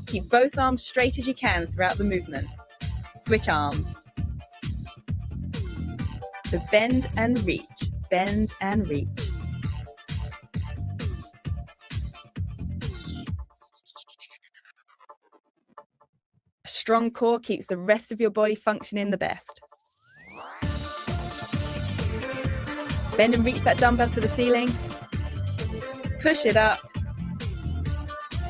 Keep both arms straight as you can throughout the movement. Switch arms. So bend and reach, bend and reach. A strong core keeps the rest of your body functioning the best. Bend and reach that dumbbell to the ceiling. Push it up.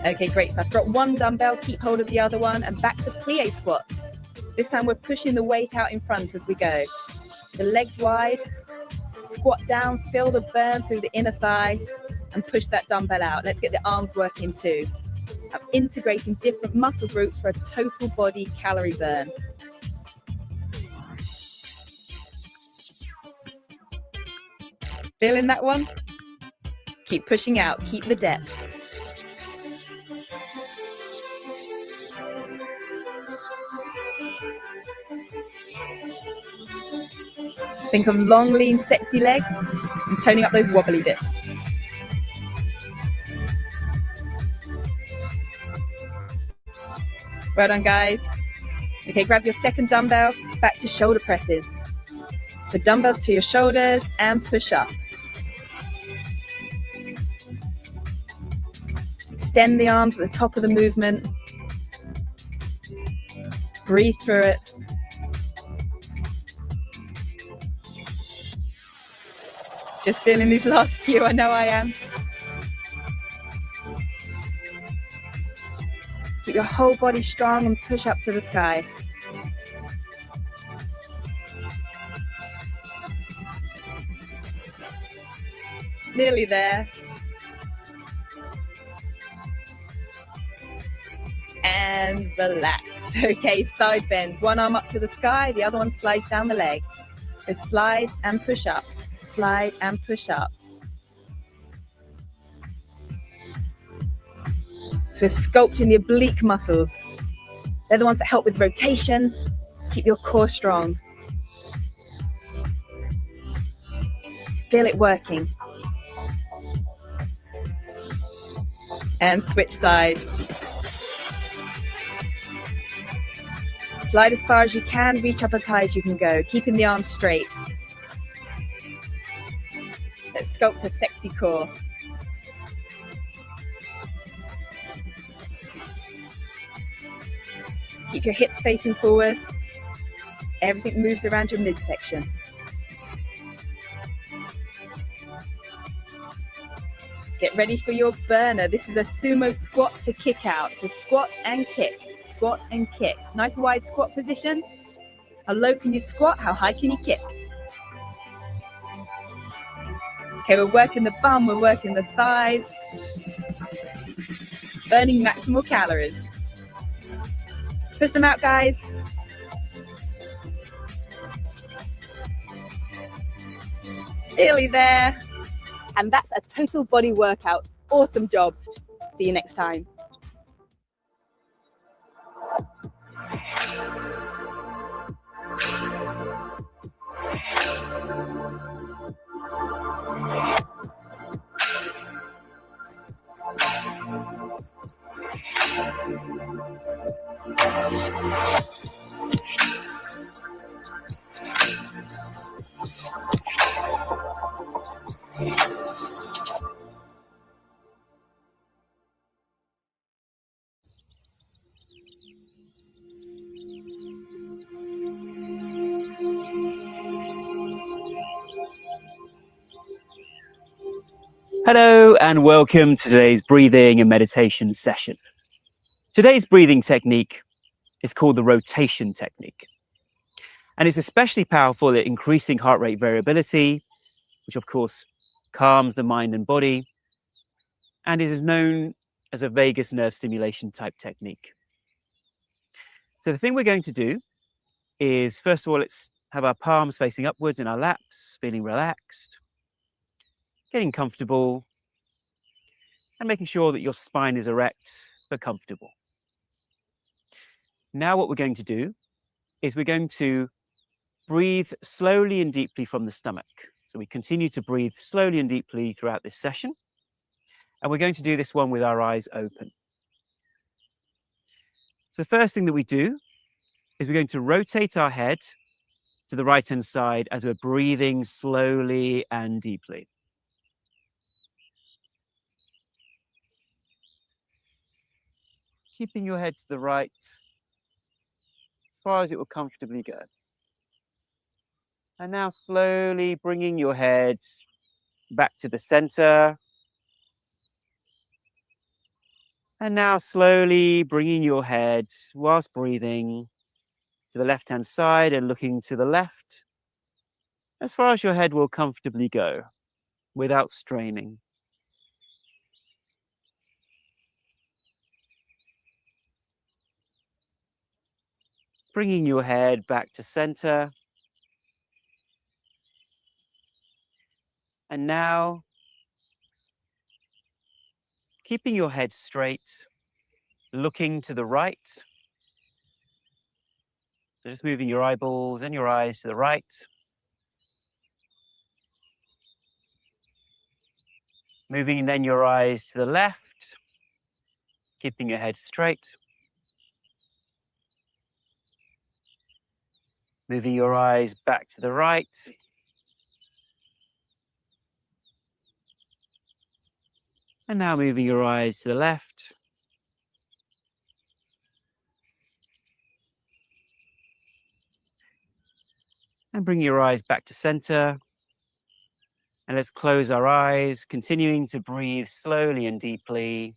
Okay, great stuff. Drop one dumbbell, keep hold of the other one, and back to plie squats. This time we're pushing the weight out in front as we go. The legs wide, squat down, feel the burn through the inner thigh, and push that dumbbell out. Let's get the arms working too. I'm integrating different muscle groups for a total body calorie burn. Feeling that one? Keep pushing out, keep the depth. Think of long, lean, sexy leg and toning up those wobbly bits. Well done, guys. Okay, grab your second dumbbell, back to shoulder presses. So dumbbells to your shoulders and push up. Extend the arms at the top of the movement. Breathe through it. Just feeling these last few, I know I am. Keep your whole body strong and push up to the sky. Nearly there. And relax. Okay, side bend. One arm up to the sky, the other one slides down the leg. So slide and push up. Slide and push up. So we're sculpting the oblique muscles. They're the ones that help with rotation. Keep your core strong. Feel it working. And switch sides. Slide as far as you can, reach up as high as you can go, keeping the arms straight. Let's sculpt a sexy core. Keep your hips facing forward. Everything moves around your midsection. Get ready for your burner. This is a sumo squat to kick out. So squat and kick, squat and kick. Nice wide squat position. How low can you squat? How high can you kick? Okay, we're working the bum, we're working the thighs. Burning maximal calories. Push them out, guys. Nearly there. And that's a total body workout. Awesome job. See you next time. Hello and welcome to today's breathing and meditation session. Today's breathing technique is called the rotation technique. And it's especially powerful at increasing heart rate variability, which of course calms the mind and body, and is known as a vagus nerve stimulation type technique. So the thing we're going to do is, first of all, let's have our palms facing upwards in our laps, feeling relaxed, getting comfortable, and making sure that your spine is erect but comfortable. Now what we're going to do is we're going to breathe slowly and deeply from the stomach. So we continue to breathe slowly and deeply throughout this session. And we're going to do this one with our eyes open. So the first thing that we do is we're going to rotate our head to the right-hand side as we're breathing slowly and deeply. Keeping your head to the right as far as it will comfortably go. And now slowly bringing your head back to the center. And now slowly bringing your head, whilst breathing, to the left-hand side and looking to the left, as far as your head will comfortably go, without straining. Bringing your head back to center. And now, keeping your head straight, looking to the right. So just moving your eyeballs and your eyes to the right. Moving then your eyes to the left, keeping your head straight. Moving your eyes back to the right. And now moving your eyes to the left. And bring your eyes back to center. And let's close our eyes, continuing to breathe slowly and deeply.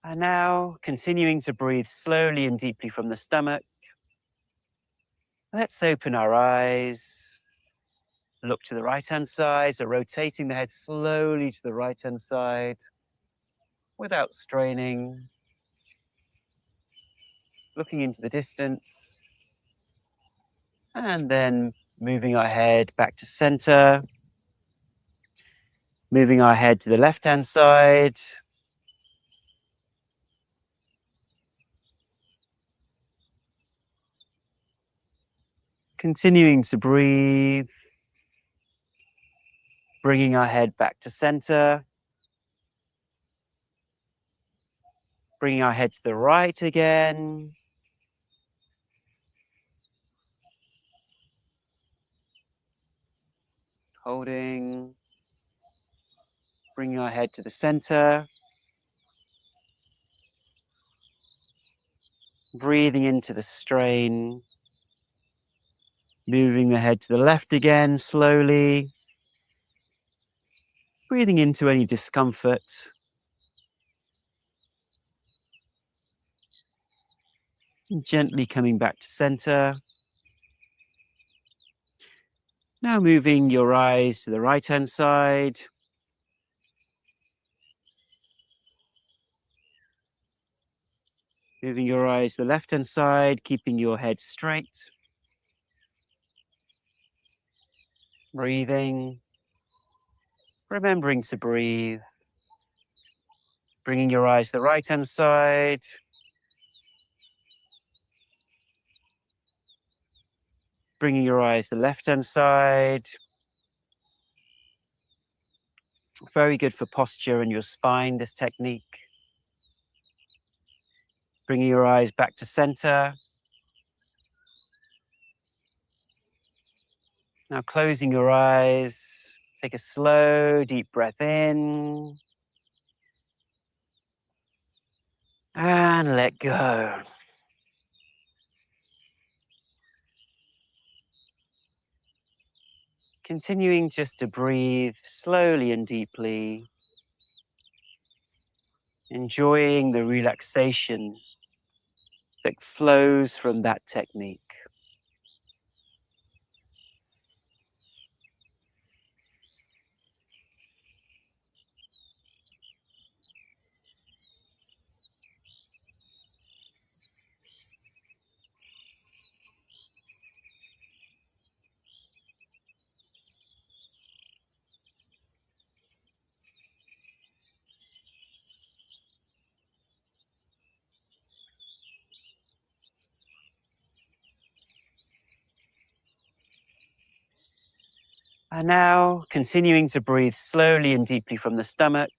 And now, continuing to breathe slowly and deeply from the stomach, let's open our eyes, look to the right-hand side, so rotating the head slowly to the right-hand side without straining, looking into the distance, and then moving our head back to center, moving our head to the left-hand side, continuing to breathe, bringing our head back to center, bringing our head to the right again, holding, bringing our head to the center, breathing into the strain, moving the head to the left again slowly, breathing into any discomfort, and gently coming back to center. Now moving your eyes to the right-hand side, moving your eyes to the left-hand side, keeping your head straight, breathing, remembering to breathe, bringing your eyes to the right-hand side, bringing your eyes to the left-hand side. Very good for posture and your spine, this technique. Bringing your eyes back to center. Now closing your eyes, take a slow, deep breath in. And let go. Continuing just to breathe slowly and deeply, enjoying the relaxation that flows from that technique. And now, continuing to breathe slowly and deeply from the stomach,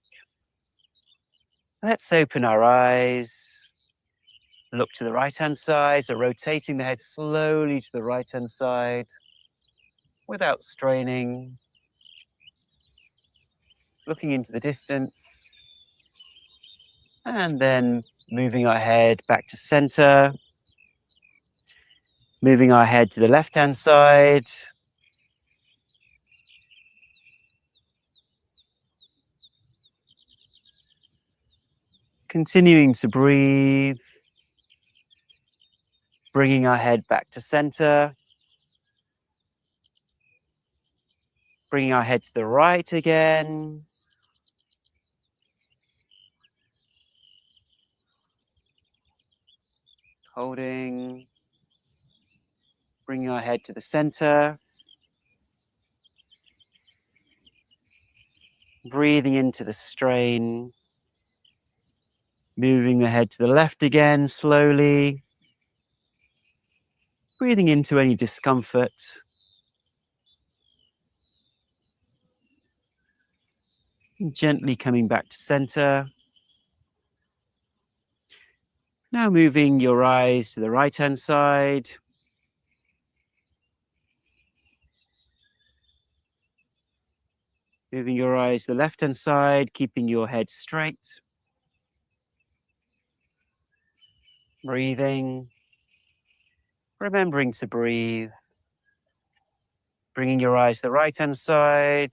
let's open our eyes, look to the right-hand side, so rotating the head slowly to the right-hand side without straining, looking into the distance, and then moving our head back to center, moving our head to the left-hand side, continuing to breathe, bringing our head back to center, bringing our head to the right again, holding, bringing our head to the center, breathing into the strain, moving the head to the left again slowly, breathing into any discomfort, and gently coming back to center. Now moving your eyes to the right-hand side, moving your eyes to the left-hand side, keeping your head straight, breathing, remembering to breathe, bringing your eyes to the right-hand side,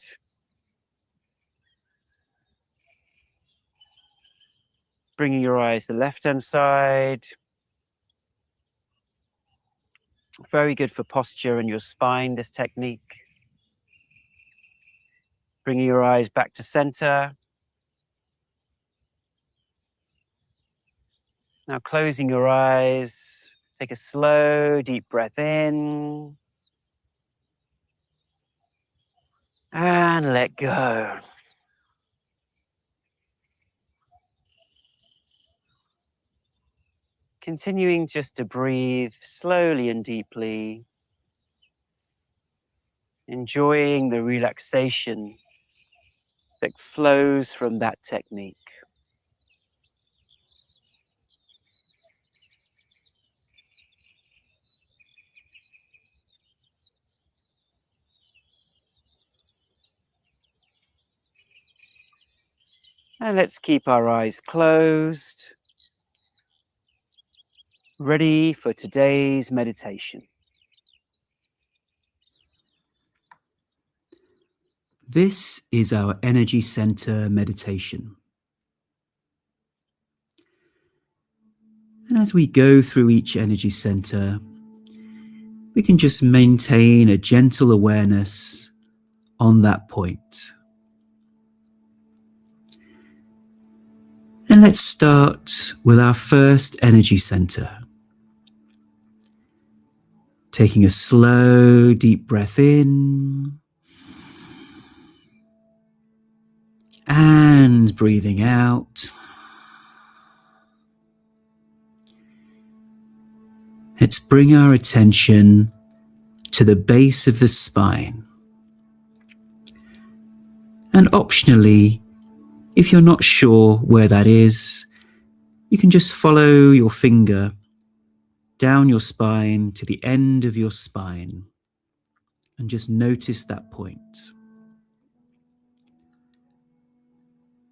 bringing your eyes to the left-hand side. Very good for posture and your spine, this technique. Bringing your eyes back to center. Now closing your eyes, take a slow, deep breath in. And let go. Continuing just to breathe slowly and deeply, enjoying the relaxation that flows from that technique. And let's keep our eyes closed, ready for today's meditation. This is our energy center meditation. And as we go through each energy center, we can just maintain a gentle awareness on that point. And let's start with our first energy center. Taking a slow, deep breath in and breathing out. Let's bring our attention to the base of the spine. And optionally, if you're not sure where that is, you can just follow your finger down your spine to the end of your spine and just notice that point.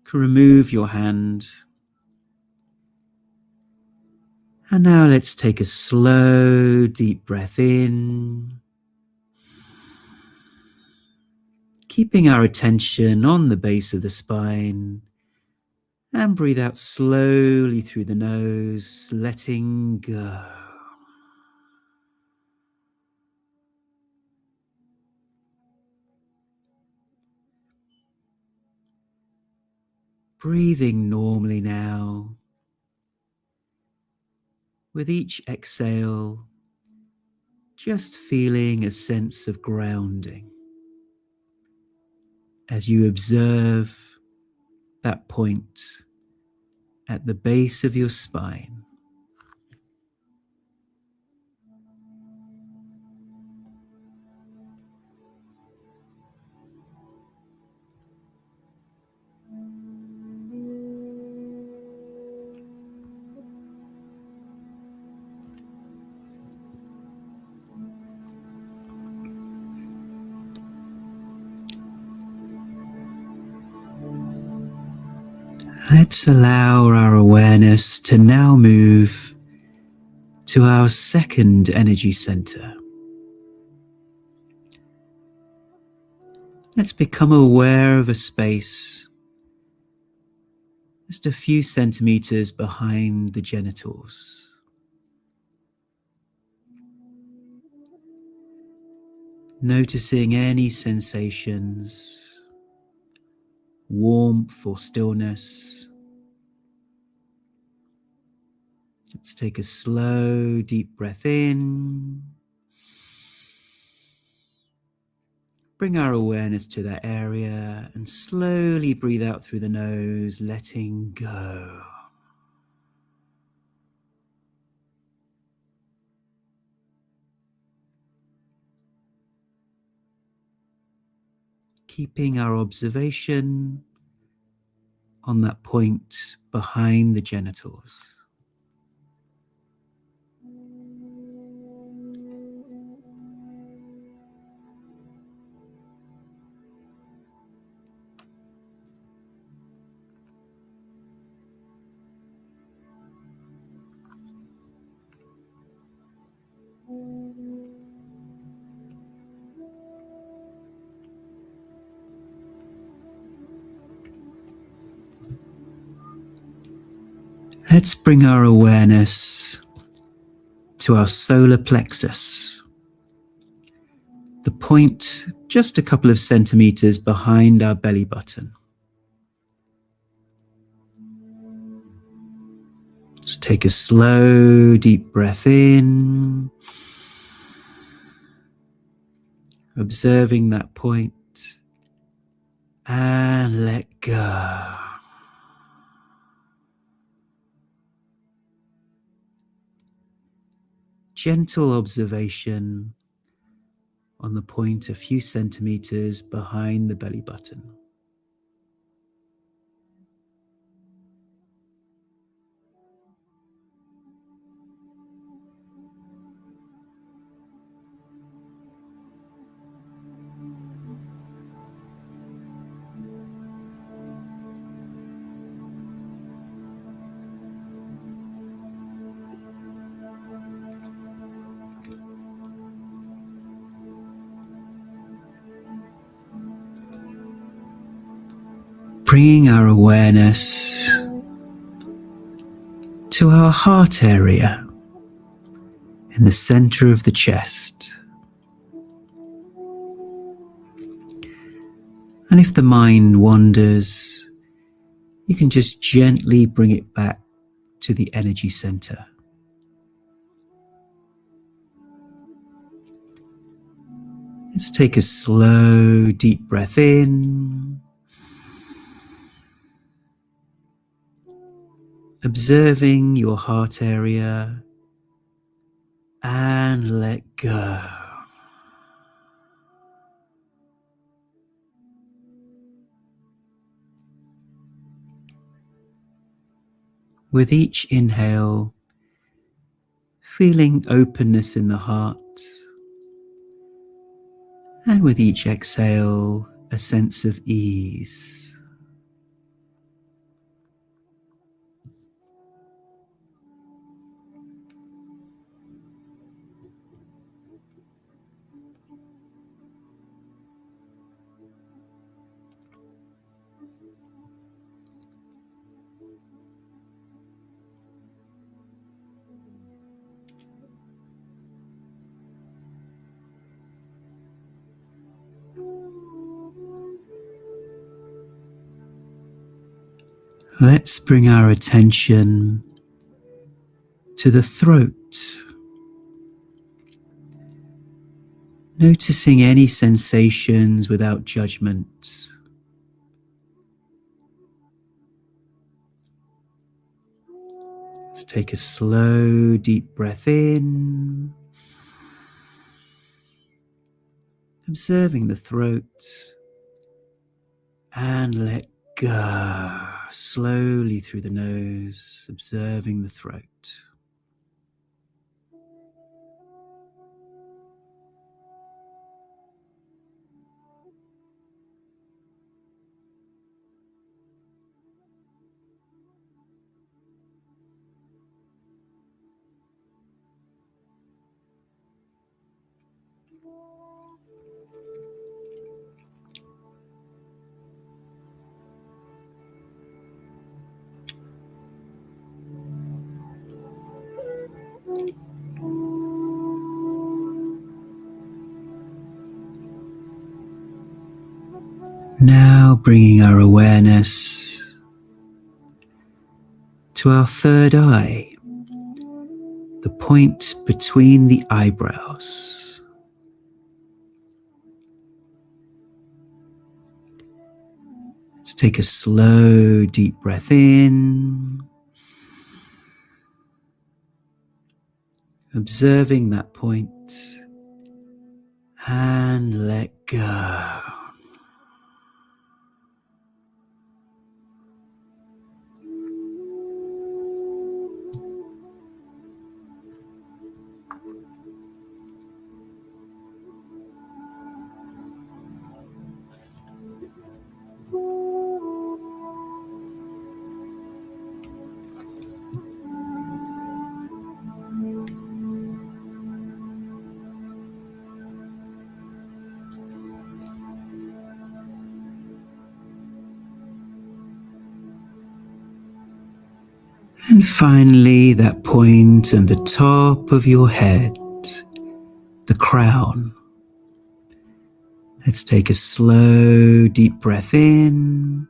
You can remove your hand. And now let's take a slow, deep breath in, keeping our attention on the base of the spine, and breathe out slowly through the nose, letting go. Breathing normally now. With each exhale, just feeling a sense of grounding as you observe that point at the base of your spine. Let's allow our awareness to now move to our second energy center. Let's become aware of a space just a few centimeters behind the genitals. Noticing any sensations, warmth or stillness. Let's take a slow, deep breath in. Bring our awareness to that area and slowly breathe out through the nose, letting go. Keeping our observation on that point behind the genitals. Let's bring our awareness to our solar plexus, the point just a couple of centimeters behind our belly button. Just take a slow, deep breath in, observing that point, and let go. Gentle observation on the point a few centimeters behind the belly button. Bringing our awareness to our heart area in the center of the chest. And if the mind wanders, you can just gently bring it back to the energy center. Let's take a slow, deep breath in, observing your heart area, and let go. With each inhale, feeling openness in the heart, and with each exhale, a sense of ease. Let's bring our attention to the throat, noticing any sensations without judgment. Let's take a slow, deep breath in, observing the throat, and let go slowly through the nose, observing the throat. Now bringing our awareness to our third eye, the point between the eyebrows. Let's take a slow, deep breath in, observing that point, and let go. And finally, that point on the top of your head, the crown. Let's take a slow, deep breath in,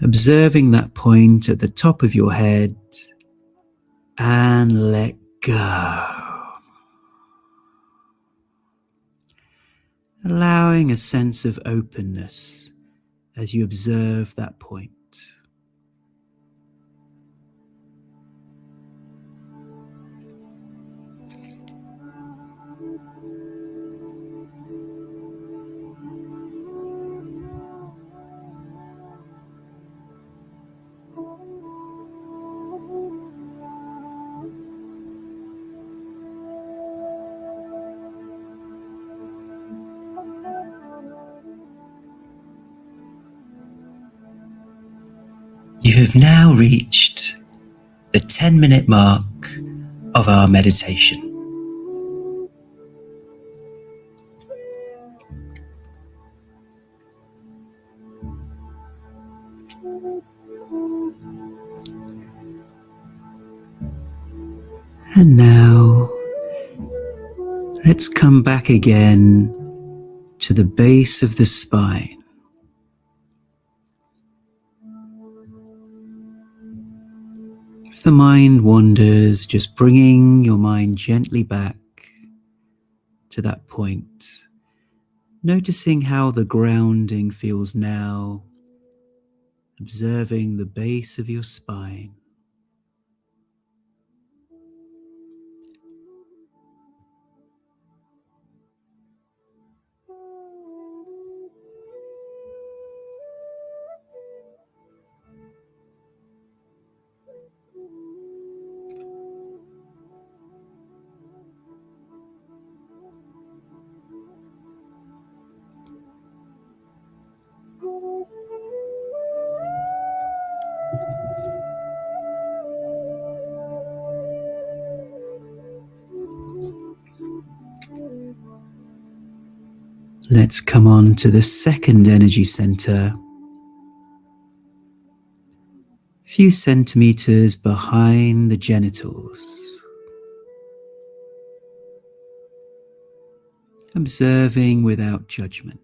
observing that point at the top of your head, and let go. Allowing a sense of openness as you observe that point. You have now reached the 10-minute mark of our meditation. And now, let's come back again to the base of the spine. If the mind wanders, just bringing your mind gently back to that point, noticing how the grounding feels now, observing the base of your spine. Let's come on to the second energy center, a few centimeters behind the genitals. Observing without judgment.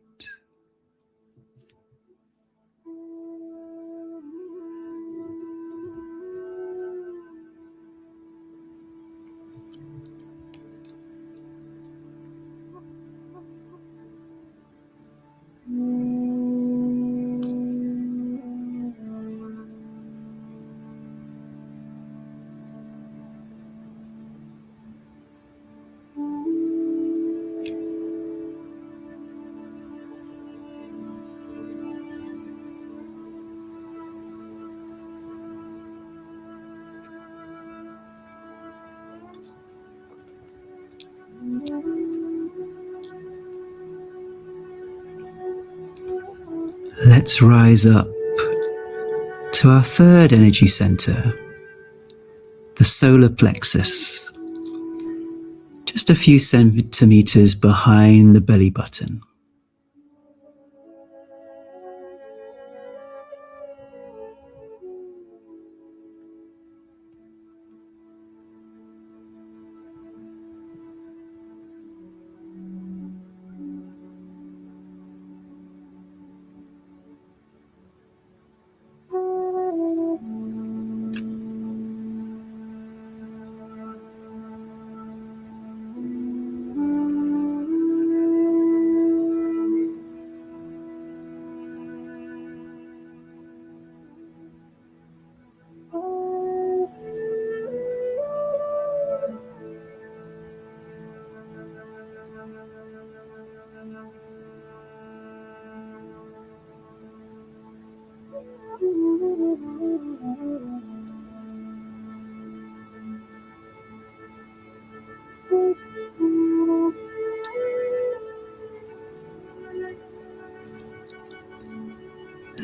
Let's rise up to our third energy center, the solar plexus, just a few centimeters behind the belly button.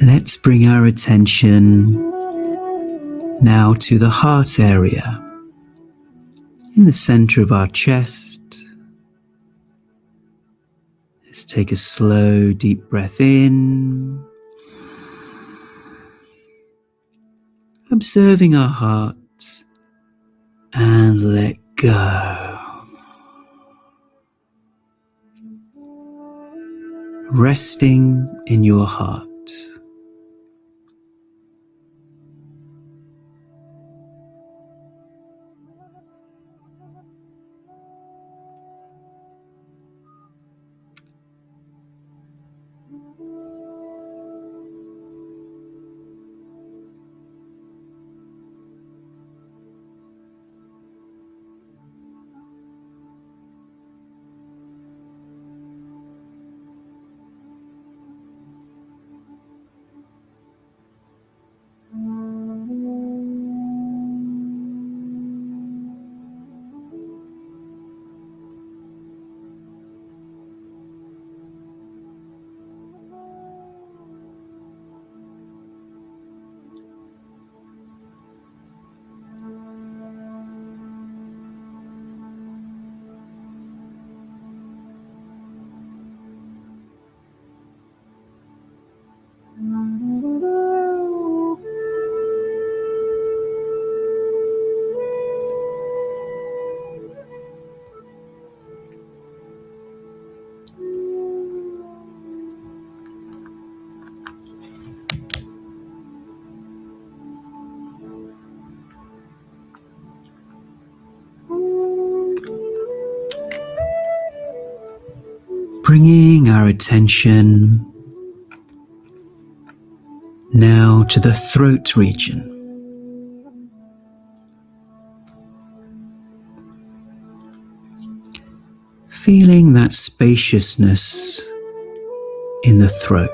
Let's bring our attention now to the heart area, in the center of our chest. Let's take a slow, deep breath in, observing our heart, and let go. Resting in your heart. Bringing our attention now to the throat region. Feeling that spaciousness in the throat.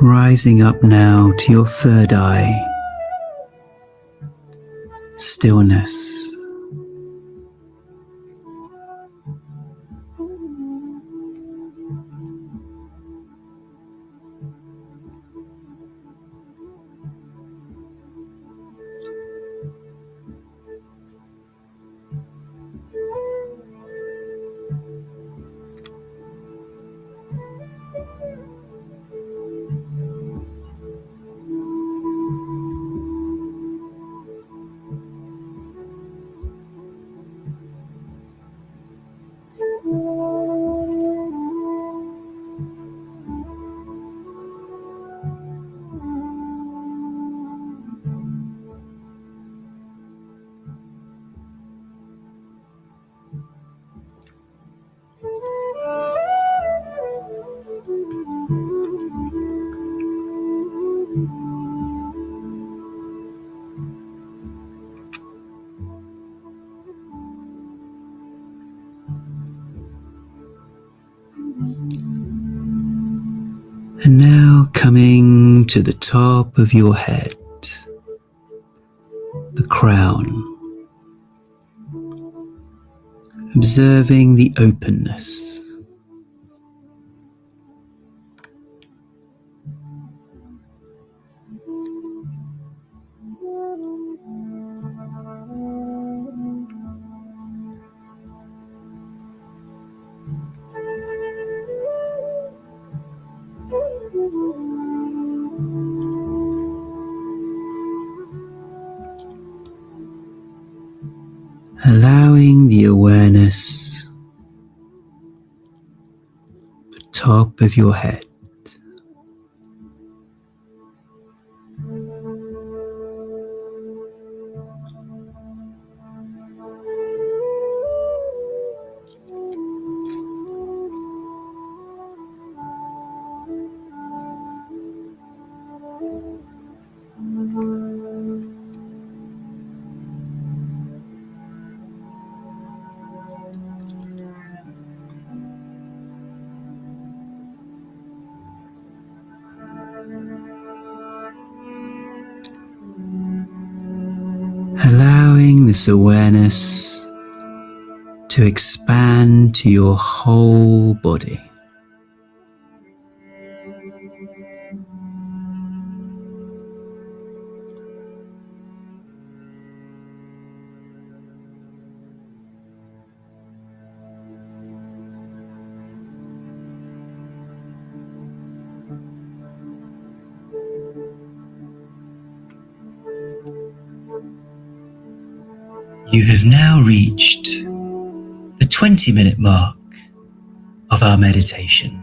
Rising up now to your third eye. Stillness. coming to the top of your head, the crown, observing the openness. Allowing the awareness, the top of your head, allowing this awareness to expand to your whole body. You have now reached the 20-minute mark of our meditation.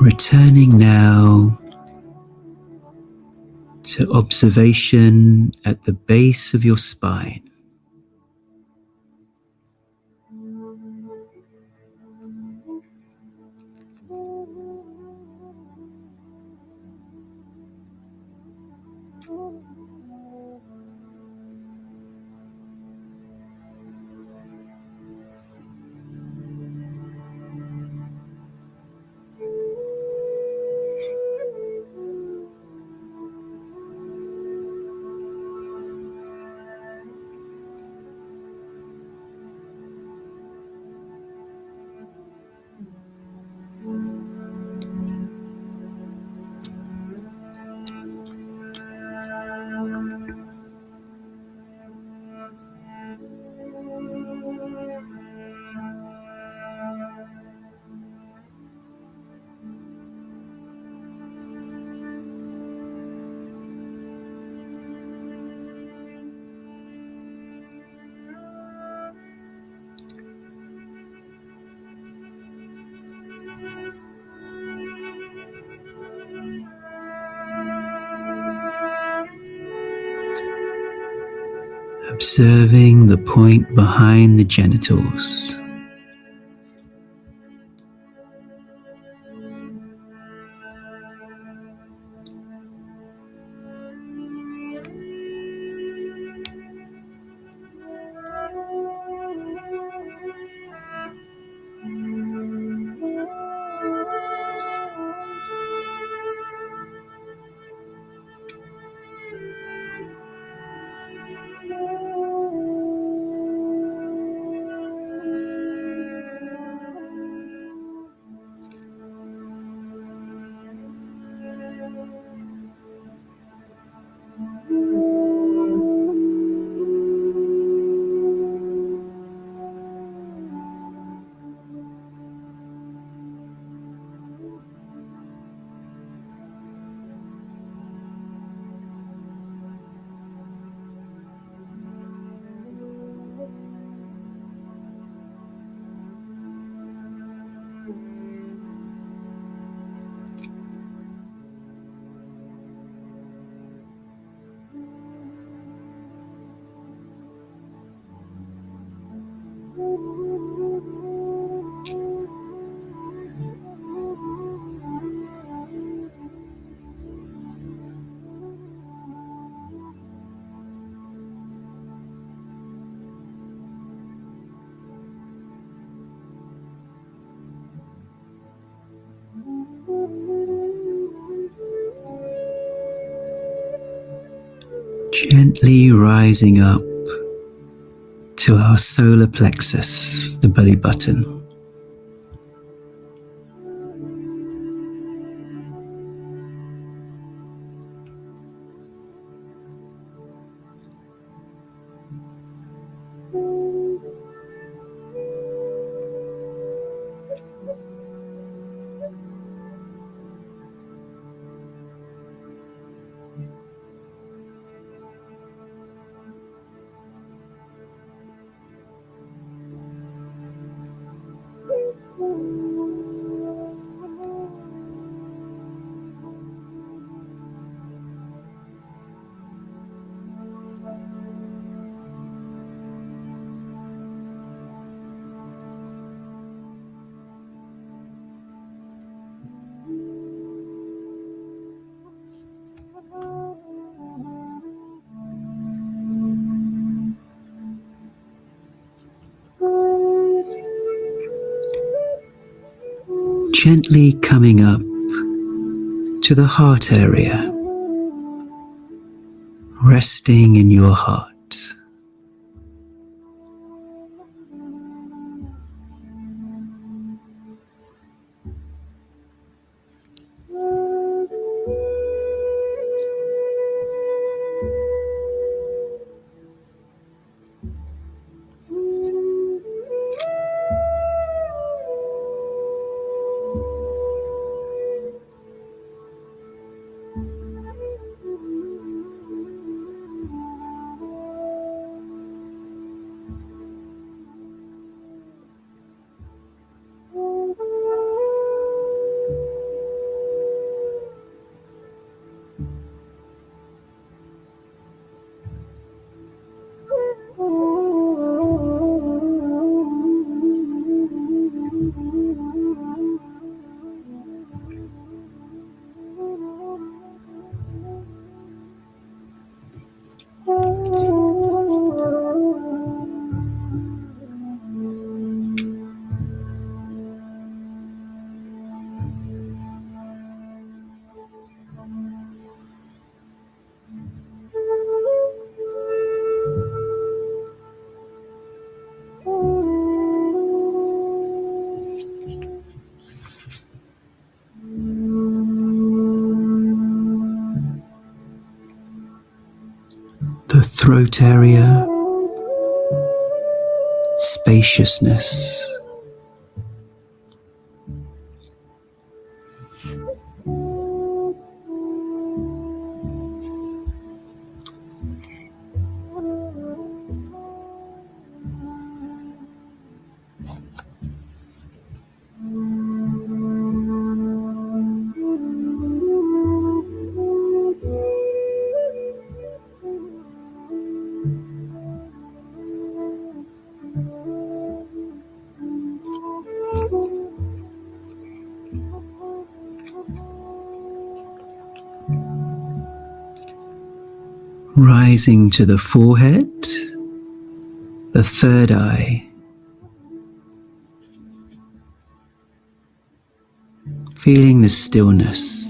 Returning now to observation at the base of your spine. Observing the point behind the genitals. Gently rising up to our solar plexus, the belly button. Gently coming up to the heart area, resting in your heart. The throat area, spaciousness. Rising to the forehead, the third eye. Feeling the stillness.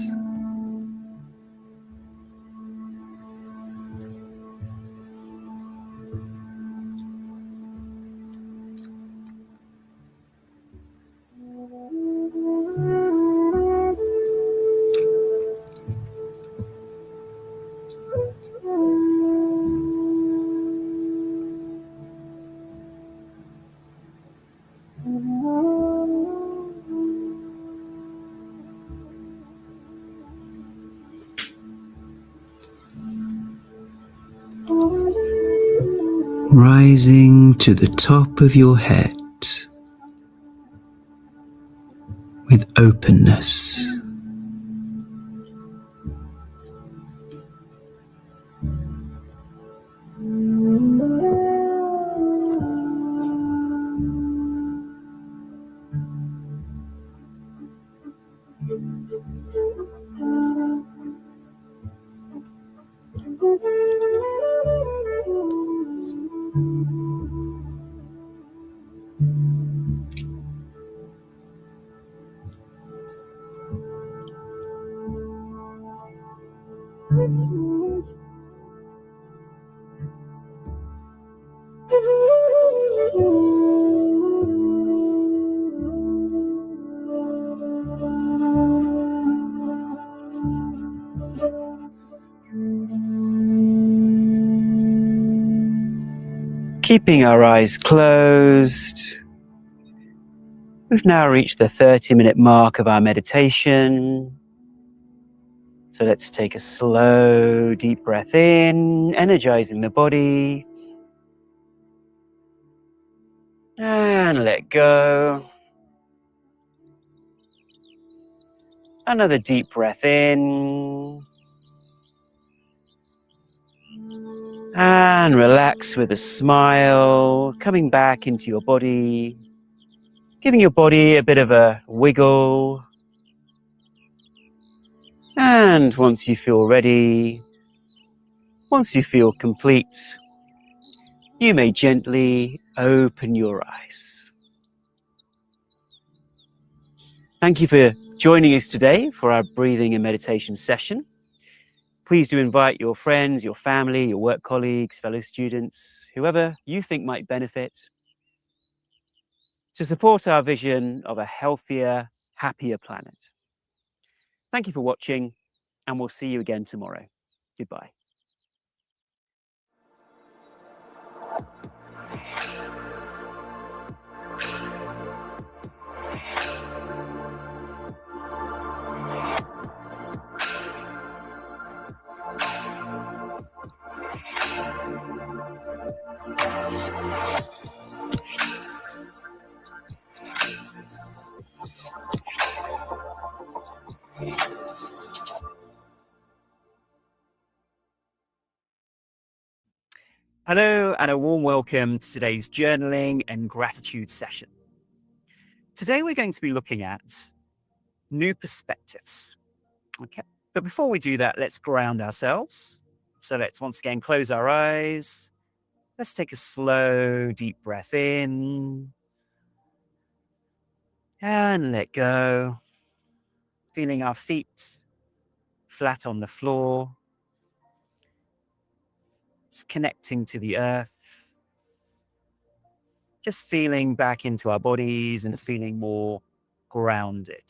Rising to the top of your head with openness. keeping our eyes closed. We've now reached the 30-minute mark of our meditation. So let's take a slow, deep breath in, energizing the body. And let go. Another deep breath in. And relax with a smile, coming back into your body, giving your body a bit of a wiggle. And once you feel ready, once you feel complete, you may gently open your eyes. Thank you for joining us today for our breathing and meditation session. Please do invite your friends, your family, your work colleagues, fellow students, whoever you think might benefit, to support our vision of a healthier, happier planet. Thank you for watching, and we'll see you again tomorrow. Goodbye. Hello, and a warm welcome to today's journaling and gratitude session. Today we're going to be looking at new perspectives. Okay, but before we do that, let's ground ourselves. So let's once again close our eyes. Let's take a slow, deep breath in and let go. Feeling our feet flat on the floor. Just connecting to the earth. Just feeling back into our bodies and feeling more grounded.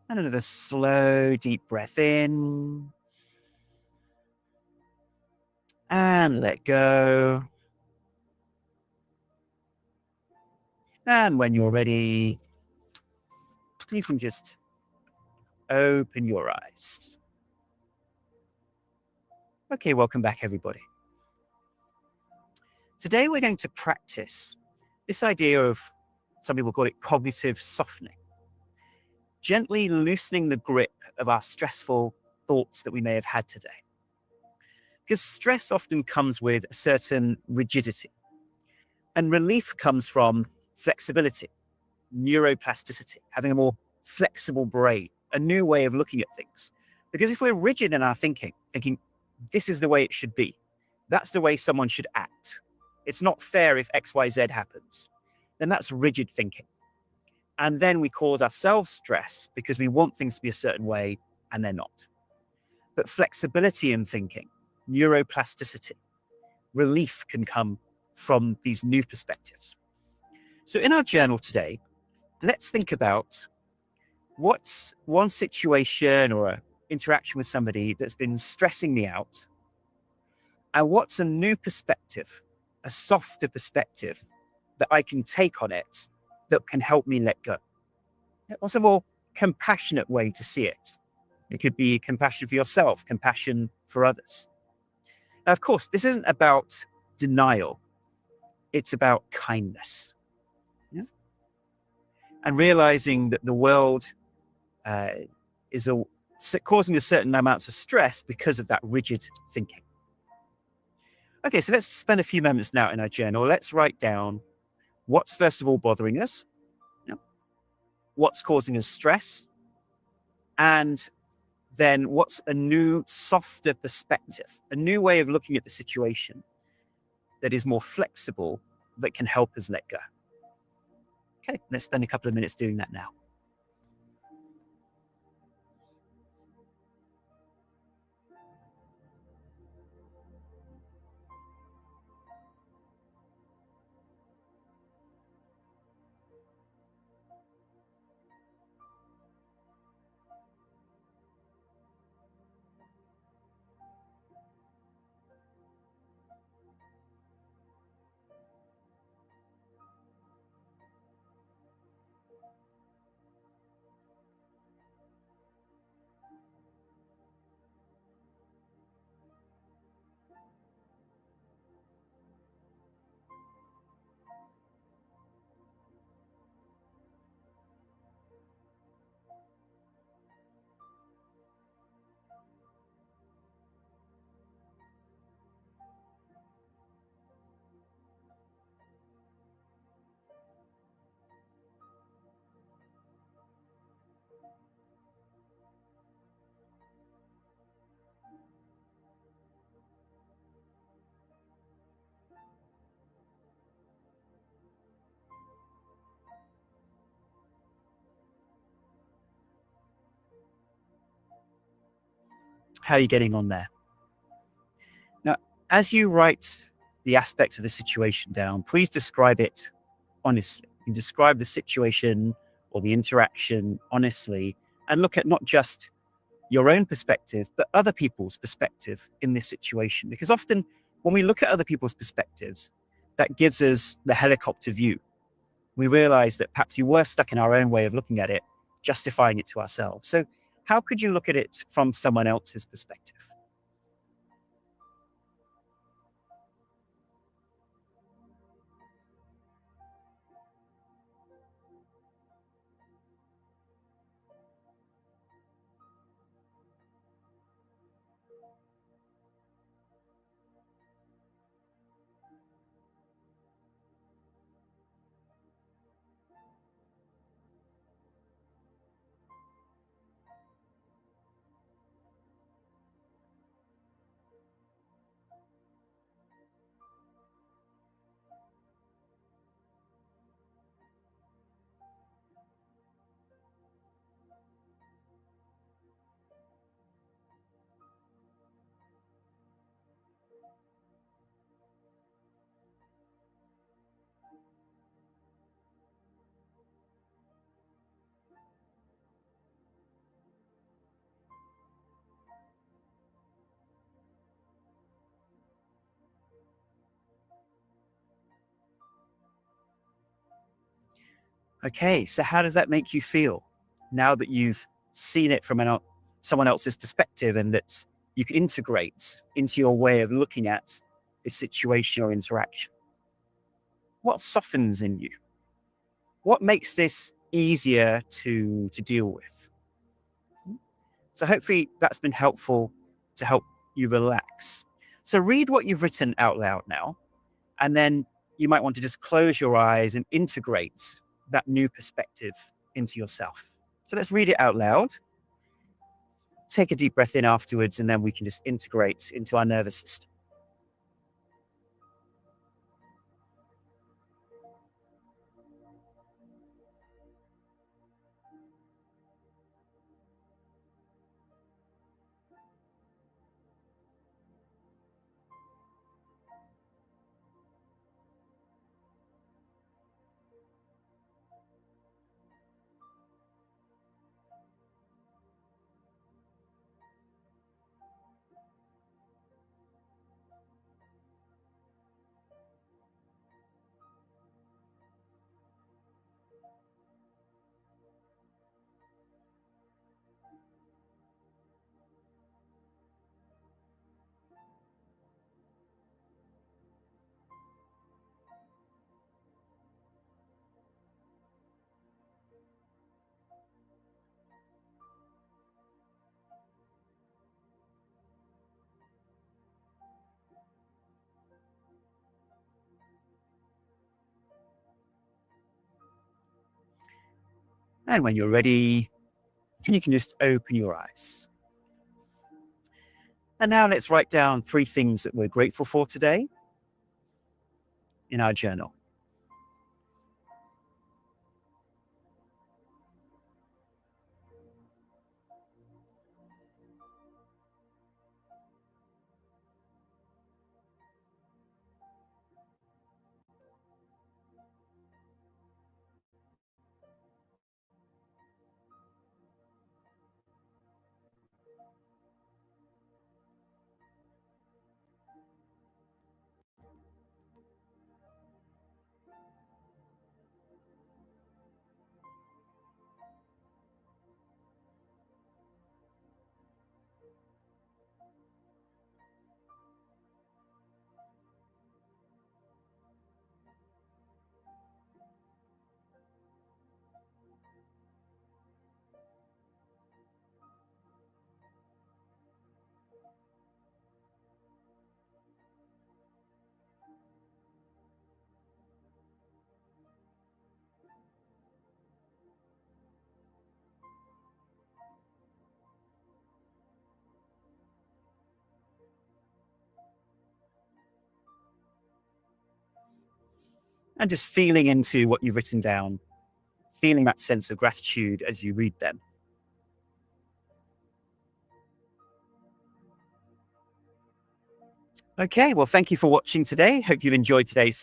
And another slow, deep breath in. And let go. And when you're ready, you can just open your eyes. Okay, welcome back, everybody. Today we're going to practice this idea of, some people call it cognitive softening. Gently loosening the grip of our stressful thoughts that we may have had today. Because stress often comes with a certain rigidity. And relief comes from flexibility, neuroplasticity, having a more flexible brain, a new way of looking at things. Because if we're rigid in our thinking this is the way it should be, that's the way someone should act. It's not fair if X, Y, Z happens. Then that's rigid thinking. And then we cause ourselves stress because we want things to be a certain way and they're not. But flexibility in thinking, neuroplasticity, relief can come from these new perspectives. So in our journal today, let's think about what's one situation or an interaction with somebody that's been stressing me out, and what's a new perspective, a softer perspective that I can take on it that can help me let go. What's a more compassionate way to see it? It could be compassion for yourself, compassion for others. Now, of course, this isn't about denial. It's about kindness. Yeah? And realizing that the world is causing a certain amount of stress because of that rigid thinking. Okay, so let's spend a few moments now in our journal. Let's write down what's first of all bothering us, what's causing us stress, and then what's a new, softer perspective, a new way of looking at the situation that is more flexible, that can help us let go. Okay, let's spend a couple of minutes doing that now. How are you getting on there? Now, as you write the aspects of the situation down, please describe it honestly. You describe the situation or the interaction honestly and look at not just your own perspective, but other people's perspective in this situation. Because often when we look at other people's perspectives, that gives us the helicopter view. We realize that perhaps you were stuck in our own way of looking at it, justifying it to ourselves. So how could you look at it from someone else's perspective? Okay, so how does that make you feel now that you've seen it from someone else's perspective and that you can integrate into your way of looking at this situation or interaction? What softens in you? What makes this easier to deal with? So hopefully that's been helpful to help you relax. So read what you've written out loud now, and then you might want to just close your eyes and integrate that new perspective into yourself. So let's read it out loud. Take a deep breath in afterwards, and then we can just integrate into our nervous system. And when you're ready, you can just open your eyes. And now let's write down 3 things that we're grateful for today in our journal. And just feeling into what you've written down, feeling that sense of gratitude as you read them. Okay, well, thank you for watching today. Hope you've enjoyed today's